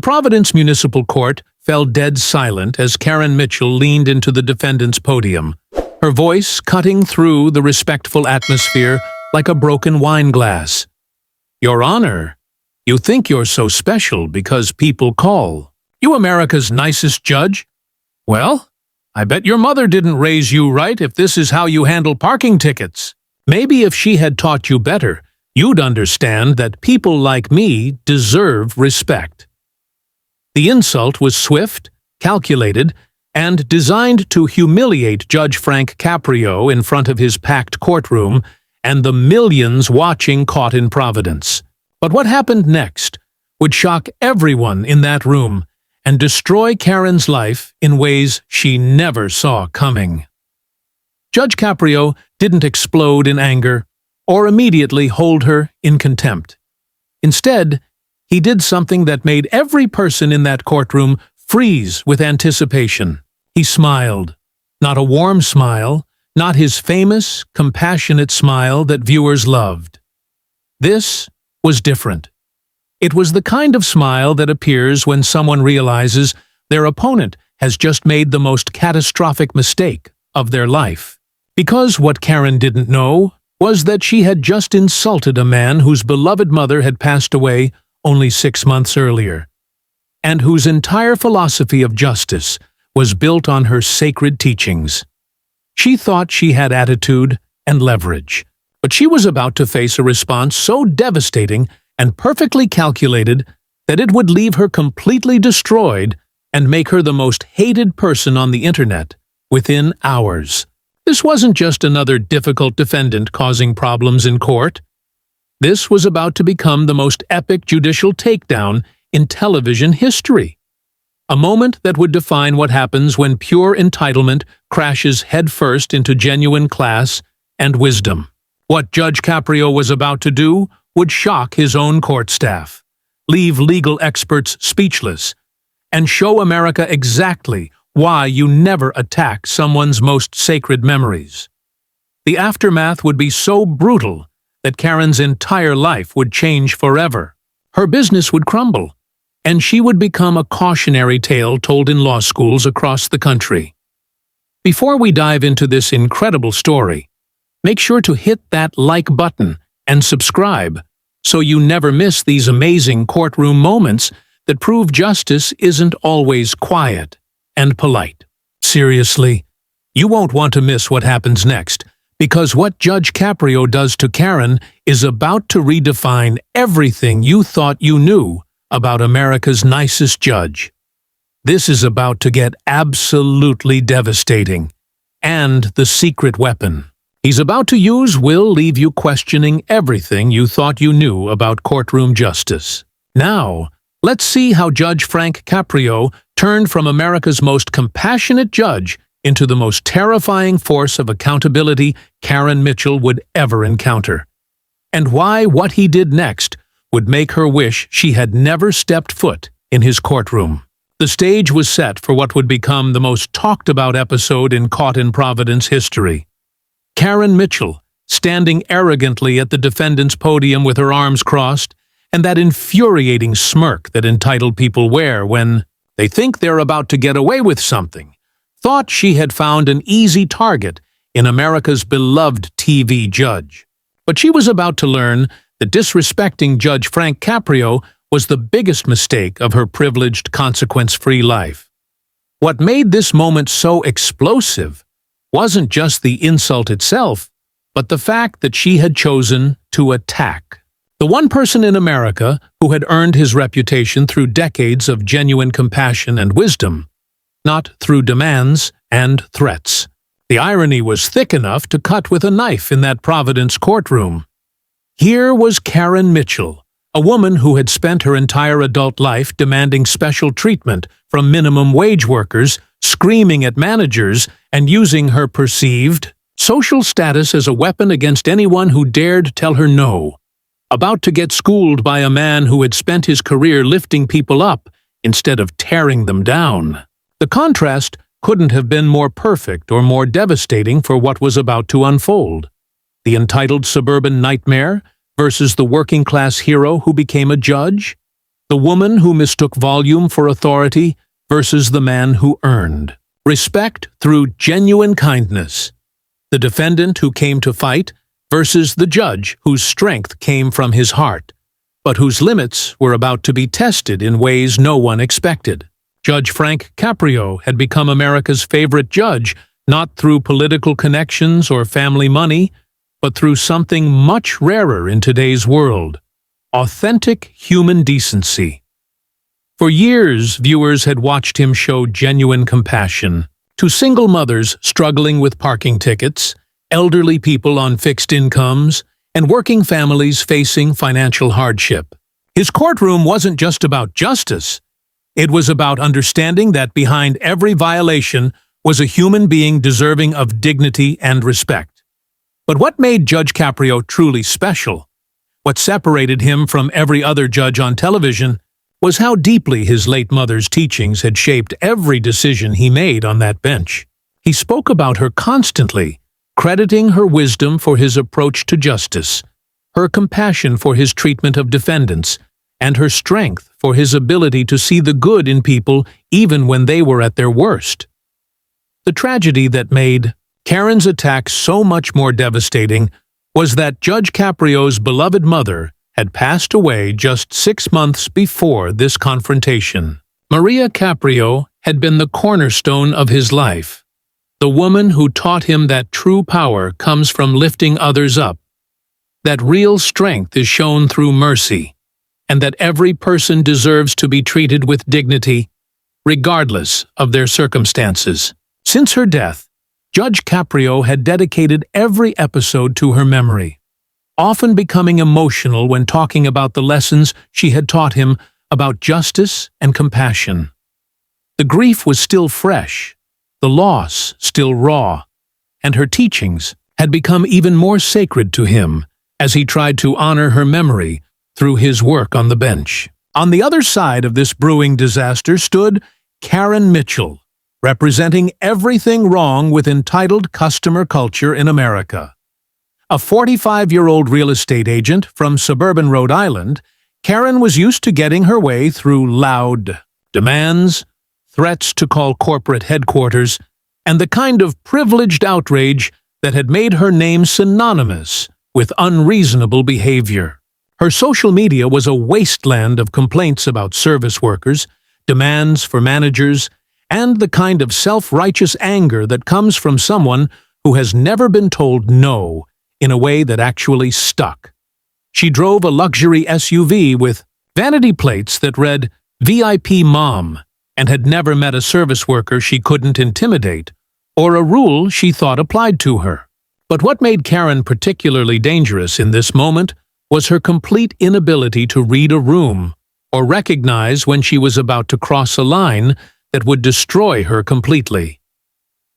Providence Municipal Court fell dead silent as Karen Mitchell leaned into the defendant's podium, her voice cutting through the respectful atmosphere like a broken wine glass. "Your Honor, you think you're so special because people call. You America's nicest judge? Well, I bet your mother didn't raise you right if this is how you handle parking tickets. Maybe if she had taught you better, you'd understand that people like me deserve respect." The insult was swift, calculated, and designed to humiliate Judge Frank Caprio in front of his packed courtroom and the millions watching caught in Providence. But what happened next would shock everyone in that room and destroy Karen's life in ways she never saw coming. Judge Caprio didn't explode in anger or immediately hold her in contempt. Instead, he did something that made every person in that courtroom freeze with anticipation. He smiled. Not a warm smile, not his famous, compassionate smile that viewers loved. This was different. It was the kind of smile that appears when someone realizes their opponent has just made the most catastrophic mistake of their life. Because what Karen didn't know was that she had just insulted a man whose beloved mother had passed away only 6 months earlier, and whose entire philosophy of justice was built on her sacred teachings. She thought she had attitude and leverage, but she was about to face a response so devastating and perfectly calculated that it would leave her completely destroyed and make her the most hated person on the internet within hours. This wasn't just another difficult defendant causing problems in court. This was about to become the most epic judicial takedown in television history. A moment that would define what happens when pure entitlement crashes headfirst into genuine class and wisdom. What Judge Caprio was about to do would shock his own court staff, leave legal experts speechless, and show America exactly why you never attack someone's most sacred memories. The aftermath would be so brutal that Karen's entire life would change forever. Her business would crumble, and she would become a cautionary tale told in law schools across the country. Before we dive into this incredible story, make sure to hit that like button and subscribe so you never miss these amazing courtroom moments that prove justice isn't always quiet and polite. Seriously, you won't want to miss what happens next, because what Judge Caprio does to Karen is about to redefine everything you thought you knew about America's nicest judge. This is about to get absolutely devastating, and the secret weapon he's about to use will leave you questioning everything you thought you knew about courtroom justice. Now, let's see how Judge Frank Caprio turned from America's most compassionate judge into the most terrifying force of accountability Karen Mitchell would ever encounter, and why what he did next would make her wish she had never stepped foot in his courtroom. The stage was set for what would become the most talked-about episode in Caught in Providence history. Karen Mitchell, standing arrogantly at the defendant's podium with her arms crossed, and that infuriating smirk that entitled people wear when they think they're about to get away with something, thought she had found an easy target in America's beloved TV judge. But she was about to learn that disrespecting Judge Frank Caprio was the biggest mistake of her privileged, consequence-free life. What made this moment so explosive wasn't just the insult itself, but the fact that she had chosen to attack the one person in America who had earned his reputation through decades of genuine compassion and wisdom, not through demands and threats. The irony was thick enough to cut with a knife in that Providence courtroom. Here was Karen Mitchell, a woman who had spent her entire adult life demanding special treatment from minimum wage workers, screaming at managers, and using her perceived social status as a weapon against anyone who dared tell her no. About to get schooled by a man who had spent his career lifting people up instead of tearing them down. The contrast couldn't have been more perfect or more devastating for what was about to unfold. The entitled suburban nightmare versus the working-class hero who became a judge. The woman who mistook volume for authority versus the man who earned respect through genuine kindness. The defendant who came to fight versus the judge whose strength came from his heart, but whose limits were about to be tested in ways no one expected. Judge Frank Caprio had become America's favorite judge, not through political connections or family money, but through something much rarer in today's world: authentic human decency. For years, viewers had watched him show genuine compassion to single mothers struggling with parking tickets, elderly people on fixed incomes, and working families facing financial hardship. His courtroom wasn't just about justice. It was about understanding that behind every violation was a human being deserving of dignity and respect. But what made Judge Caprio truly special, what separated him from every other judge on television, was how deeply his late mother's teachings had shaped every decision he made on that bench. He spoke about her constantly, crediting her wisdom for his approach to justice, her compassion for his treatment of defendants, and her strength for his ability to see the good in people even when they were at their worst. The tragedy that made Karen's attack so much more devastating was that Judge Caprio's beloved mother had passed away just 6 months before this confrontation. Maria Caprio had been the cornerstone of his life, the woman who taught him that true power comes from lifting others up, that real strength is shown through mercy, and that every person deserves to be treated with dignity, regardless of their circumstances. Since her death, Judge Caprio had dedicated every episode to her memory, often becoming emotional when talking about the lessons she had taught him about justice and compassion. The grief was still fresh, the loss still raw, and her teachings had become even more sacred to him as he tried to honor her memory through his work on the bench. On the other side of this brewing disaster stood Karen Mitchell, representing everything wrong with entitled customer culture in America. A 45-year-old real estate agent from suburban Rhode Island, Karen was used to getting her way through loud demands, threats to call corporate headquarters, and the kind of privileged outrage that had made her name synonymous with unreasonable behavior. Her social media was a wasteland of complaints about service workers, demands for managers, and the kind of self-righteous anger that comes from someone who has never been told no in a way that actually stuck. She drove a luxury SUV with vanity plates that read VIP Mom and had never met a service worker she couldn't intimidate or a rule she thought applied to her. But what made Karen particularly dangerous in this moment was her complete inability to read a room or recognize when she was about to cross a line that would destroy her completely.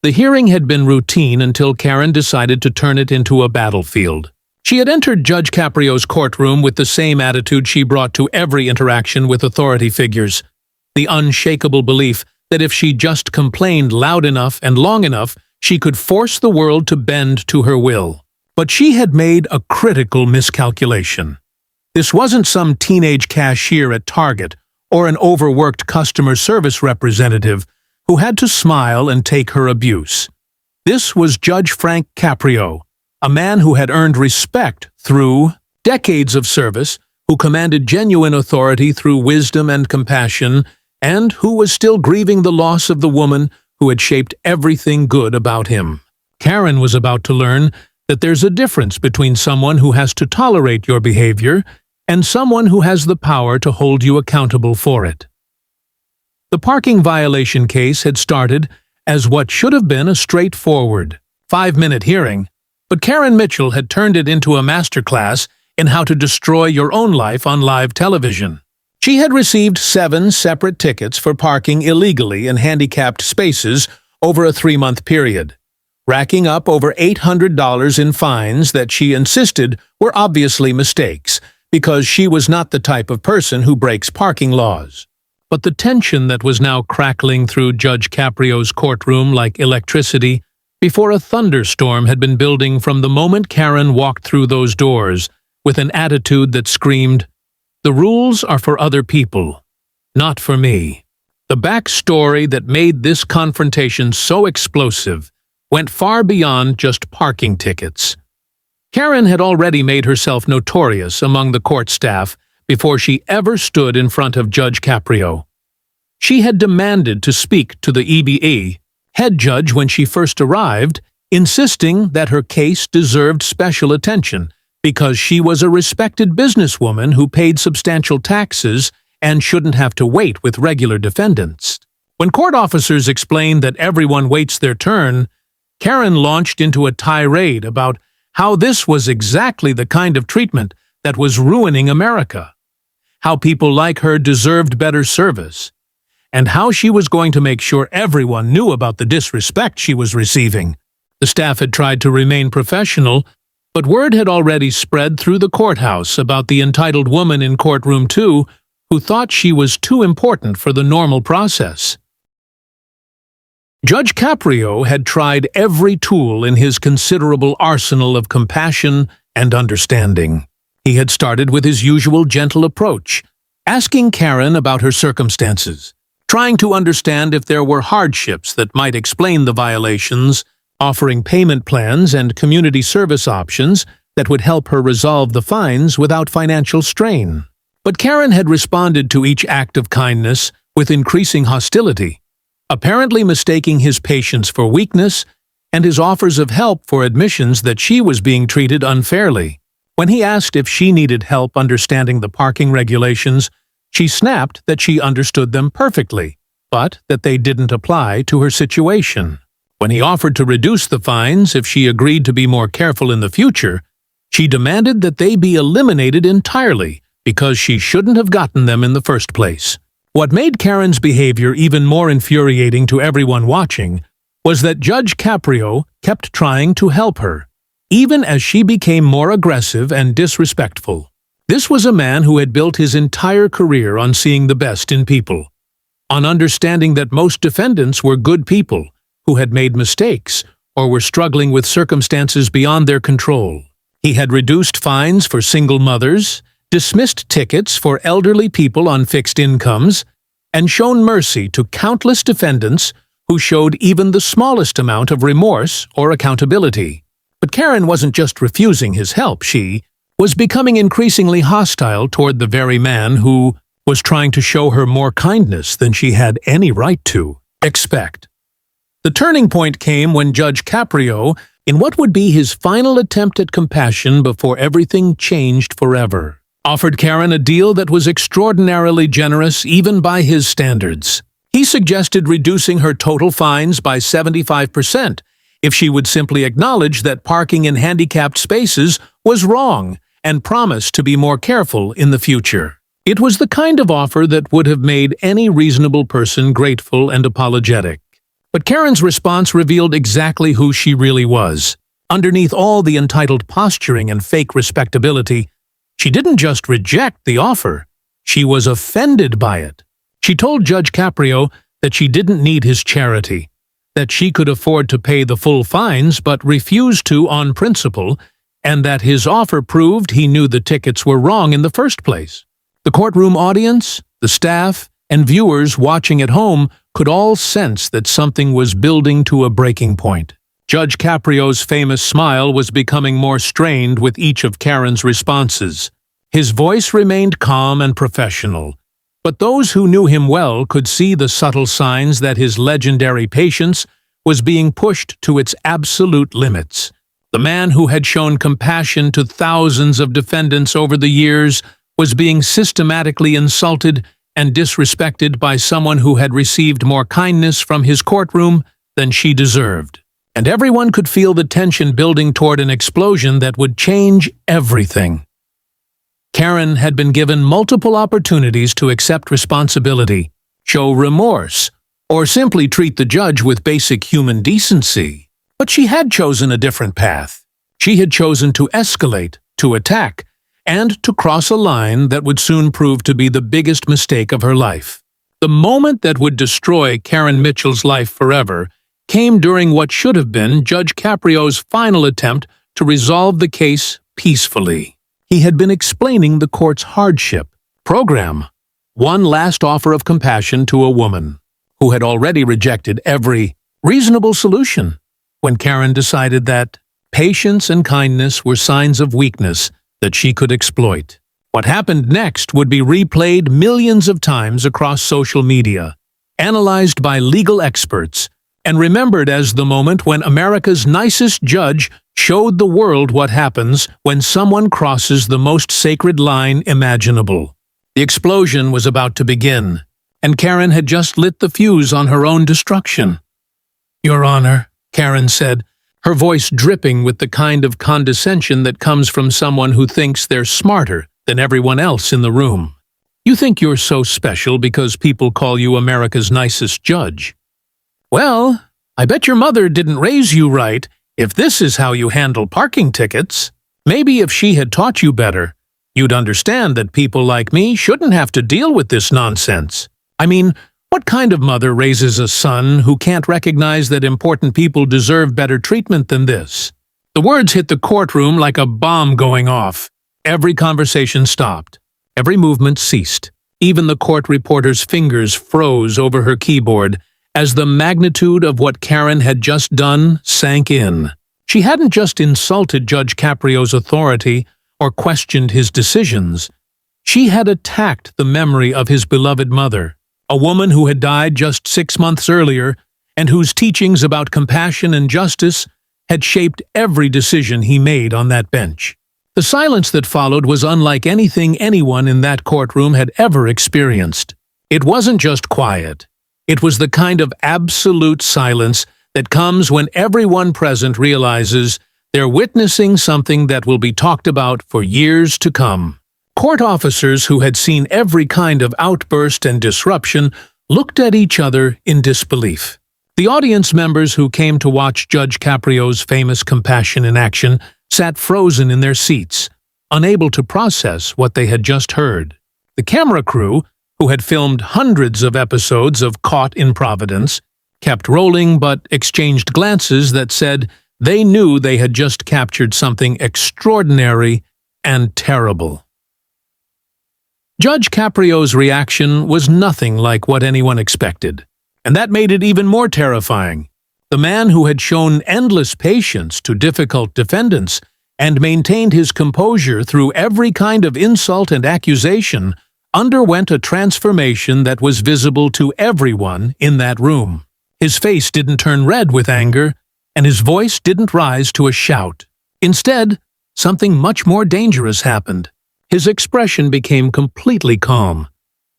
The hearing had been routine until Karen decided to turn it into a battlefield. She had entered Judge Caprio's courtroom with the same attitude she brought to every interaction with authority figures, the unshakable belief that if she just complained loud enough and long enough, she could force the world to bend to her will. But she had made a critical miscalculation. This wasn't some teenage cashier at Target or an overworked customer service representative who had to smile and take her abuse. This was Judge Frank Caprio, a man who had earned respect through decades of service, who commanded genuine authority through wisdom and compassion, and who was still grieving the loss of the woman who had shaped everything good about him. Karen was about to learn that there's a difference between someone who has to tolerate your behavior and someone who has the power to hold you accountable for it. The parking violation case had started as what should have been a straightforward 5-minute hearing, but Karen Mitchell had turned it into a masterclass in how to destroy your own life on live television. She had received 7 separate tickets for parking illegally in handicapped spaces over a 3-month period, racking up over $800 in fines that she insisted were obviously mistakes, because she was not the type of person who breaks parking laws. But the tension that was now crackling through Judge Caprio's courtroom like electricity before a thunderstorm had been building from the moment Karen walked through those doors with an attitude that screamed, The rules are for other people, not for me. The backstory that made this confrontation so explosive went far beyond just parking tickets. Karen had already made herself notorious among the court staff before she ever stood in front of Judge Caprio. She had demanded to speak to the EBE head judge when she first arrived, insisting that her case deserved special attention because she was a respected businesswoman who paid substantial taxes and shouldn't have to wait with regular defendants. When court officers explained that everyone waits their turn, Karen launched into a tirade about how this was exactly the kind of treatment that was ruining America, how people like her deserved better service, and how she was going to make sure everyone knew about the disrespect she was receiving. The staff had tried to remain professional, but word had already spread through the courthouse about the entitled woman in Courtroom 2 who thought she was too important for the normal process. Judge Caprio had tried every tool in his considerable arsenal of compassion and understanding. He had started with his usual gentle approach, asking Karen about her circumstances, trying to understand if there were hardships that might explain the violations, offering payment plans and community service options that would help her resolve the fines without financial strain. But Karen had responded to each act of kindness with increasing hostility, apparently mistaking his patience for weakness and his offers of help for admissions that she was being treated unfairly. When he asked if she needed help understanding the parking regulations, she snapped that she understood them perfectly, but that they didn't apply to her situation. When he offered to reduce the fines if she agreed to be more careful in the future, she demanded that they be eliminated entirely because she shouldn't have gotten them in the first place. What made Karen's behavior even more infuriating to everyone watching was that Judge Caprio kept trying to help her, even as she became more aggressive and disrespectful. This was a man who had built his entire career on seeing the best in people, on understanding that most defendants were good people who had made mistakes or were struggling with circumstances beyond their control. He had reduced fines for single mothers, dismissed tickets for elderly people on fixed incomes, and shown mercy to countless defendants who showed even the smallest amount of remorse or accountability. But Karen wasn't just refusing his help, she was becoming increasingly hostile toward the very man who was trying to show her more kindness than she had any right to expect. The turning point came when Judge Caprio, in what would be his final attempt at compassion before everything changed forever, offered Karen a deal that was extraordinarily generous even by his standards. He suggested reducing her total fines by 75% if she would simply acknowledge that parking in handicapped spaces was wrong and promise to be more careful in the future. It was the kind of offer that would have made any reasonable person grateful and apologetic. But Karen's response revealed exactly who she really was. Underneath all the entitled posturing and fake respectability, she didn't just reject the offer, she was offended by it. She told Judge Caprio that she didn't need his charity, that she could afford to pay the full fines but refused to on principle, and that his offer proved he knew the tickets were wrong in the first place. The courtroom audience, the staff, and viewers watching at home could all sense that something was building to a breaking point. Judge Caprio's famous smile was becoming more strained with each of Karen's responses. His voice remained calm and professional, but those who knew him well could see the subtle signs that his legendary patience was being pushed to its absolute limits. The man who had shown compassion to thousands of defendants over the years was being systematically insulted and disrespected by someone who had received more kindness from his courtroom than she deserved. And everyone could feel the tension building toward an explosion that would change everything. Karen had been given multiple opportunities to accept responsibility, show remorse, or simply treat the judge with basic human decency. But she had chosen a different path. She had chosen to escalate, to attack, and to cross a line that would soon prove to be the biggest mistake of her life. The moment that would destroy Karen Mitchell's life forever came during what should have been Judge Caprio's final attempt to resolve the case peacefully. He had been explaining the court's hardship, program. One last offer of compassion to a woman who had already rejected every reasonable solution when Karen decided that patience and kindness were signs of weakness that she could exploit. What happened next would be replayed millions of times across social media, analyzed by legal experts, and remembered as the moment when America's nicest judge showed the world what happens when someone crosses the most sacred line imaginable. The explosion was about to begin, and Karen had just lit the fuse on her own destruction. "Your Honor," Karen said, her voice dripping with the kind of condescension that comes from someone who thinks they're smarter than everyone else in the room. "You think you're so special because people call you America's nicest judge. Well, I bet your mother didn't raise you right if this is how you handle parking tickets. Maybe if she had taught you better, you'd understand that people like me shouldn't have to deal with this nonsense. I mean, what kind of mother raises a son who can't recognize that important people deserve better treatment than this?" The words hit the courtroom like a bomb going off. Every conversation stopped. Every movement ceased. Even the court reporter's fingers froze over her keyboard as the magnitude of what Karen had just done sank in. She hadn't just insulted Judge Caprio's authority or questioned his decisions. She had attacked the memory of his beloved mother, a woman who had died just 6 months earlier and whose teachings about compassion and justice had shaped every decision he made on that bench. The silence that followed was unlike anything anyone in that courtroom had ever experienced. It wasn't just quiet. It was the kind of absolute silence that comes when everyone present realizes they're witnessing something that will be talked about for years to come. Court officers who had seen every kind of outburst and disruption looked at each other in disbelief. The audience members who came to watch Judge Caprio's famous compassion in action sat frozen in their seats, unable to process what they had just heard. The camera crew, who had filmed hundreds of episodes of Caught in Providence, kept rolling but exchanged glances that said they knew they had just captured something extraordinary and terrible. Judge Caprio's reaction was nothing like what anyone expected, and that made it even more terrifying. The man who had shown endless patience to difficult defendants and maintained his composure through every kind of insult and accusation underwent a transformation that was visible to everyone in that room. His face didn't turn red with anger, and his voice didn't rise to a shout. Instead, something much more dangerous happened. His expression became completely calm.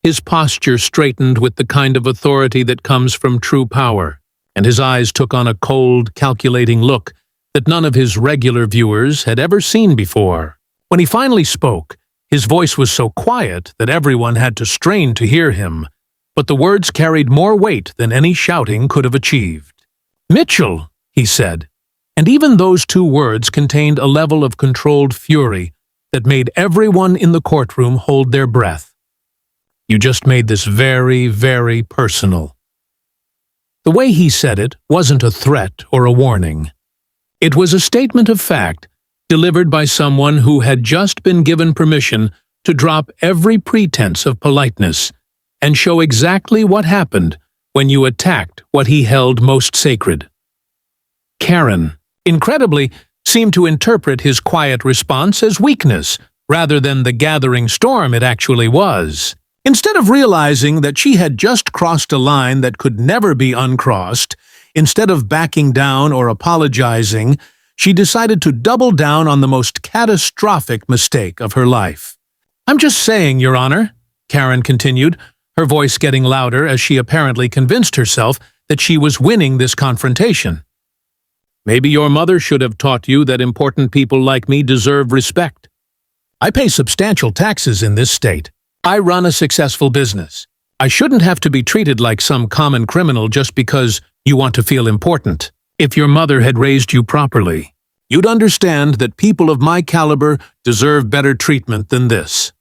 His posture straightened with the kind of authority that comes from true power, and his eyes took on a cold, calculating look that none of his regular viewers had ever seen before. When he finally spoke, his voice was so quiet that everyone had to strain to hear him, but the words carried more weight than any shouting could have achieved. "Mitchell," he said, and even those two words contained a level of controlled fury that made everyone in the courtroom hold their breath. "You just made this very, very personal." The way he said it wasn't a threat or a warning. It was a statement of fact, delivered by someone who had just been given permission to drop every pretense of politeness and show exactly what happened when you attacked what he held most sacred. Karen, incredibly, seemed to interpret his quiet response as weakness rather than the gathering storm it actually was. Instead of realizing that she had just crossed a line that could never be uncrossed, instead of backing down or apologizing, she decided to double down on the most catastrophic mistake of her life. "I'm just saying, Your Honor," Karen continued, her voice getting louder as she apparently convinced herself that she was winning this confrontation. "Maybe your mother should have taught you that important people like me deserve respect. I pay substantial taxes in this state. I run a successful business. I shouldn't have to be treated like some common criminal just because you want to feel important. If your mother had raised you properly, you'd understand that people of my caliber deserve better treatment than this."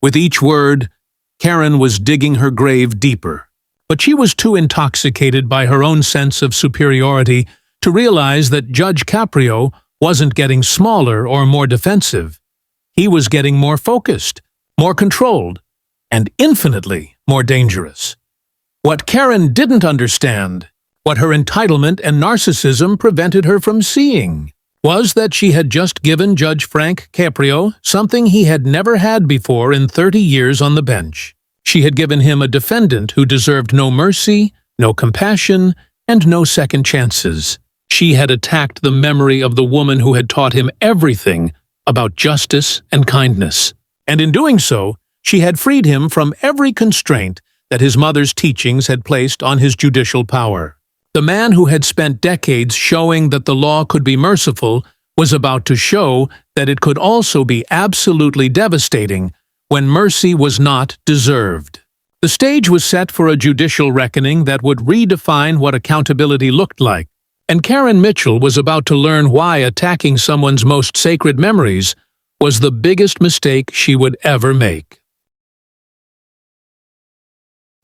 With each word, Karen was digging her grave deeper, but she was too intoxicated by her own sense of superiority to realize that Judge Caprio wasn't getting smaller or more defensive. He was getting more focused, more controlled, and infinitely more dangerous. What Karen didn't understand, what her entitlement and narcissism prevented her from seeing, was that she had just given Judge Frank Caprio something he had never had before in 30 years on the bench. She had given him a defendant who deserved no mercy, no compassion, and no second chances. She had attacked the memory of the woman who had taught him everything about justice and kindness. And in doing so, she had freed him from every constraint that his mother's teachings had placed on his judicial power. The man who had spent decades showing that the law could be merciful was about to show that it could also be absolutely devastating when mercy was not deserved. The stage was set for a judicial reckoning that would redefine what accountability looked like, and Karen Mitchell was about to learn why attacking someone's most sacred memories was the biggest mistake she would ever make.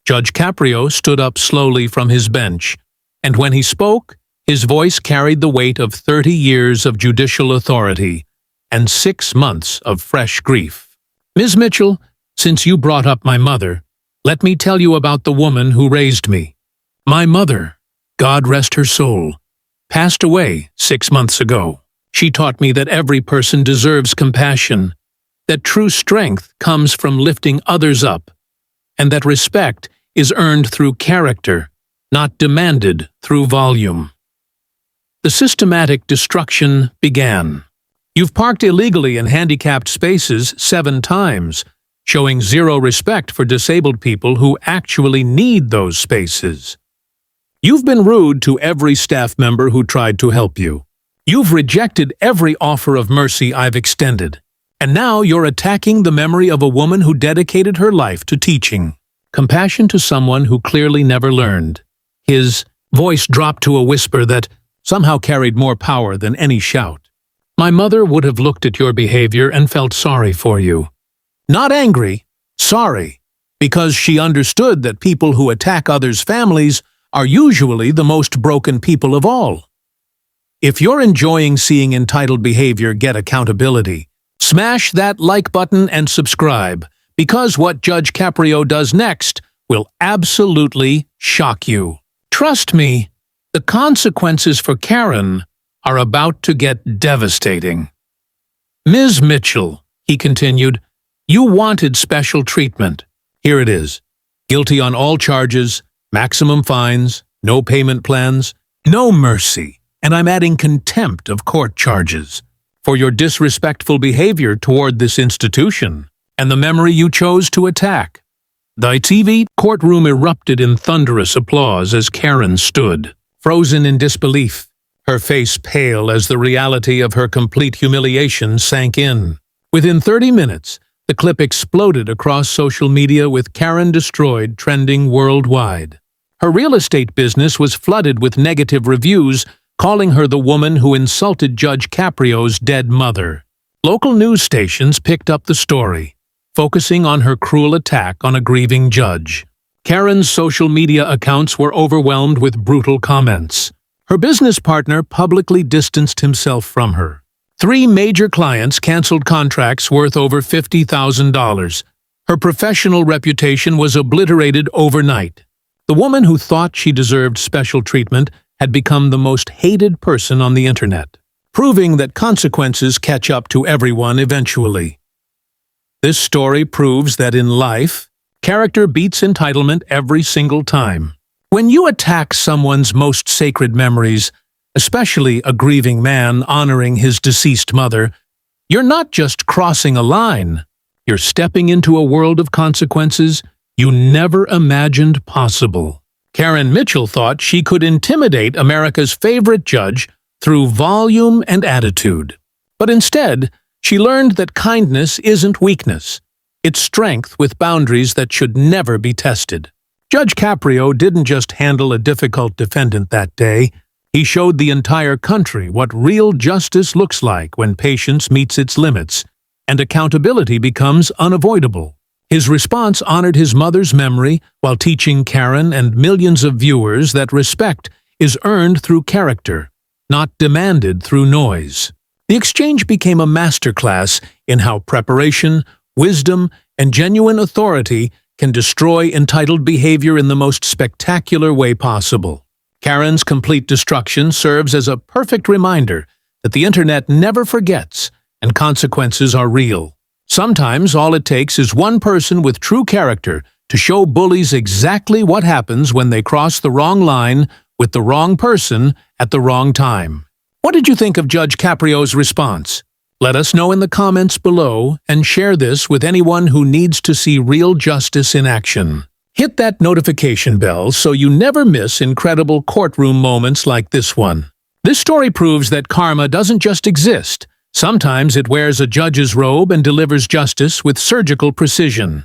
Judge Caprio stood up slowly from his bench, and when he spoke, his voice carried the weight of 30 years of judicial authority and 6 months of fresh grief. Ms. Mitchell, since you brought up my mother, let me tell you about the woman who raised me. My mother, God rest her soul, passed away 6 months ago. She taught me that every person deserves compassion, that true strength comes from lifting others up, and that respect is earned through character, not demanded through volume. The systematic destruction began. You've parked illegally in handicapped spaces 7 times, showing zero respect for disabled people who actually need those spaces. You've been rude to every staff member who tried to help you. You've rejected every offer of mercy I've extended, and now you're attacking the memory of a woman who dedicated her life to teaching compassion to someone who clearly never learned. His voice dropped to a whisper that somehow carried more power than any shout. My mother would have looked at your behavior and felt sorry for you. Not angry, sorry, because she understood that people who attack others' families are usually the most broken people of all. If you're enjoying seeing entitled behavior get accountability, smash that like button and subscribe, because what Judge Caprio does next will absolutely shock you. Trust me, the consequences for Karen are about to get devastating. Ms. Mitchell, he continued, you wanted special treatment. Here it is. Guilty on all charges, maximum fines, no payment plans, no mercy, and I'm adding contempt of court charges for your disrespectful behavior toward this institution and the memory you chose to attack. The TV courtroom erupted in thunderous applause as Karen stood, frozen in disbelief, her face pale as the reality of her complete humiliation sank in. Within 30 minutes, the clip exploded across social media with Karen destroyed trending worldwide. Her real estate business was flooded with negative reviews, calling her the woman who insulted Judge Caprio's dead mother. Local news stations picked up the story, focusing on her cruel attack on a grieving judge. Karen's social media accounts were overwhelmed with brutal comments. Her business partner publicly distanced himself from her. 3 major clients canceled contracts worth over $50,000. Her professional reputation was obliterated overnight. The woman who thought she deserved special treatment had become the most hated person on the internet, proving that consequences catch up to everyone eventually. This story proves that in life, character beats entitlement every single time. When you attack someone's most sacred memories, especially a grieving man honoring his deceased mother, you're not just crossing a line, you're stepping into a world of consequences you never imagined possible. Karen Mitchell thought she could intimidate America's favorite judge through volume and attitude. But instead, she learned that kindness isn't weakness. It's strength with boundaries that should never be tested. Judge Caprio didn't just handle a difficult defendant that day. He showed the entire country what real justice looks like when patience meets its limits and accountability becomes unavoidable. His response honored his mother's memory while teaching Karen and millions of viewers that respect is earned through character, not demanded through noise. The exchange became a masterclass in how preparation, wisdom, and genuine authority can destroy entitled behavior in the most spectacular way possible. Karen's complete destruction serves as a perfect reminder that the internet never forgets and consequences are real. Sometimes all it takes is one person with true character to show bullies exactly what happens when they cross the wrong line with the wrong person at the wrong time. What did you think of Judge Caprio's response? Let us know in the comments below and share this with anyone who needs to see real justice in action. Hit that notification bell so you never miss incredible courtroom moments like this one. This story proves that karma doesn't just exist. Sometimes it wears a judge's robe and delivers justice with surgical precision.